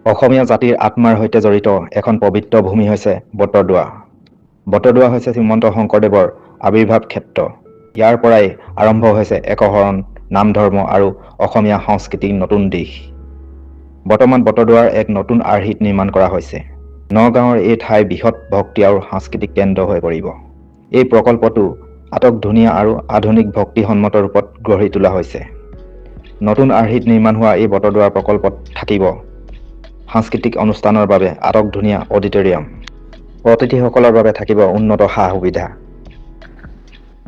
অসমীয়া জাতিৰ আত্মাৰ সৈতে জড়িত এখন পবিত্ৰ ভূমি হৈছে বটদ্ৰৱা। বটদ্ৰৱা হৈছে শ্ৰীমন্ত শংকৰদেৱৰ আৱিৰ্ভাৱ ক্ষেত্ৰ। ইয়াৰ পৰাই আৰম্ভ হৈছে একশৰণ, নাম ধৰ্ম আৰু অসমীয়া সংস্কৃতিৰ নতুন দিশ। বৰ্তমান বটদ্ৰৱাৰ এক নতুন আৰ্হিত নিৰ্মাণ কৰা হৈছে। নগাঁৱৰ এই ঠাই বৃহৎ ভক্তি আৰু সাংস্কৃতিক কেন্দ্ৰ হৈ পৰিব। এই প্ৰকল্পটো আটক-ধুনীয়া আৰু আধুনিক ভক্তিসন্মত ৰূপত গঢ়ি তোলা হৈছে। নতুন আৰ্হিত নিৰ্মাণ হোৱা এই বটদ্ৰৱা প্ৰকল্পত থাকিব সাংস্কৃতিক অনুষ্ঠানৰ বাবে আটক-ধুনীয়া অডিটৰিয়াম। অতিথিসকলৰ বাবে থাকিব উন্নত সা-সুবিধা।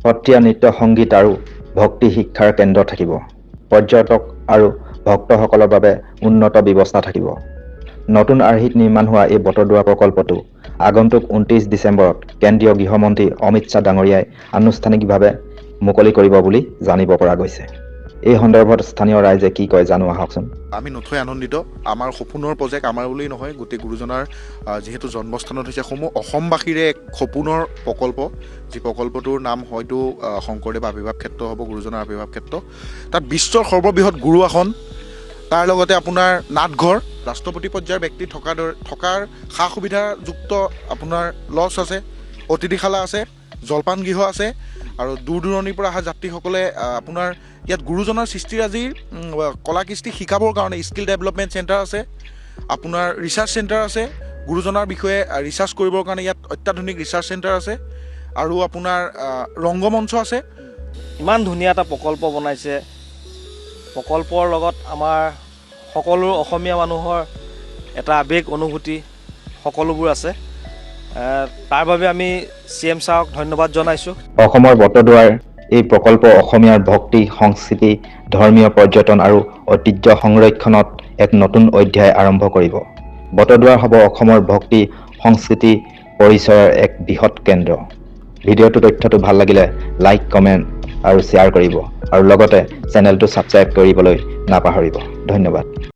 সত্ৰীয়া নৃত্য, সংগীত আৰু ভক্তি শিক্ষাৰ কেন্দ্ৰ থাকিব। পৰ্যটক আৰু ভক্তসকলৰ বাবে উন্নত ব্যৱস্থা থাকিব। নতুন আৰ্হিত নিৰ্মাণ হোৱা এই বটদ্ৰৱা প্ৰকল্পটো আগন্তুক 29 ডিচেম্বৰত কেন্দ্ৰীয় গৃহমন্ত্ৰী অমিত শ্বাহ ডাঙৰীয়াই আনুষ্ঠানিকভাৱে মুকলি কৰিব বুলি জানিব পৰা গৈছে। এই সন্দৰ্ভত স্থানীয় ৰাইজে কি কয় জানো আহকচোন। আমি নথৈ আনন্দিত। আমাৰ সপোনৰ প্ৰজেক্ট, আমাৰ বুলি নহয়, গোটেই গুৰুজনাৰ যিহেতু জন্মস্থানত হৈছে অসমবাসীৰে এক সপোনৰ প্ৰকল্প, যি প্ৰকল্পটোৰ নাম হয়তো শংকৰদেৱ আৱিৰ্ভাৱ ক্ষেত্ৰ হ'ব, গুৰুজনাৰ আৱিৰ্ভাৱ ক্ষেত্ৰ। তাত বিশ্বৰ সৰ্ববৃহৎ গুৰু আসন, তাৰ লগতে আপোনাৰ নাটঘৰ, ৰাষ্ট্ৰপতি পৰ্যায়ৰ ব্যক্তি থকাৰ সা সুবিধাযুক্ত আপোনাৰ লজ আছে, অতিথিশালা আছে, জলপান গৃহ আছে আৰু দূৰ দূৰণিৰ পৰা অহা যাত্ৰীসকলে আপোনাৰ ইয়াত গুৰুজনাৰ সৃষ্টিৰাজিৰ কলা কৃষ্টি শিকাবৰ কাৰণে স্কিল ডেভেলপমেণ্ট চেণ্টাৰ আছে, আপোনাৰ ৰিচাৰ্চ চেণ্টাৰ আছে, গুৰুজনাৰ বিষয়ে ৰিচাৰ্চ কৰিবৰ কাৰণে ইয়াত অত্যাধুনিক ৰিচাৰ্চ চেণ্টাৰ আছে আৰু আপোনাৰ ৰংগমঞ্চ আছে। ইমান ধুনীয়া এটা প্ৰকল্প বনাইছে। প্ৰকল্পৰ লগত আমাৰ সকলো অসমীয়া মানুহৰ এটা আৱেগ অনুভূতি সকলোবোৰ আছে। তাৰ বাবে আমি CM ছাৰক ধন্যবাদ জনাইছোঁ। অসমৰ বটদ্ৰৱাৰ এই প্ৰকল্প অসমীয়াৰ ভক্তি, সংস্কৃতি, ধৰ্মীয় পৰ্যটন আৰু ঐতিহ্য সংৰক্ষণত এক নতুন অধ্যায় আৰম্ভ কৰিব। বটদ্ৰৱাৰ হ'ব অসমৰ ভক্তি, সংস্কৃতি পৰিচয়ৰ এক বৃহৎ কেন্দ্ৰ। ভিডিঅ'টো তথ্যটো ভাল লাগিলে লাইক, কমেণ্ট আৰু শ্বেয়াৰ কৰিব আৰু লগতে চেনেলটো ছাবস্ক্ৰাইব কৰিবলৈ নাপাহৰিব। ধন্যবাদ।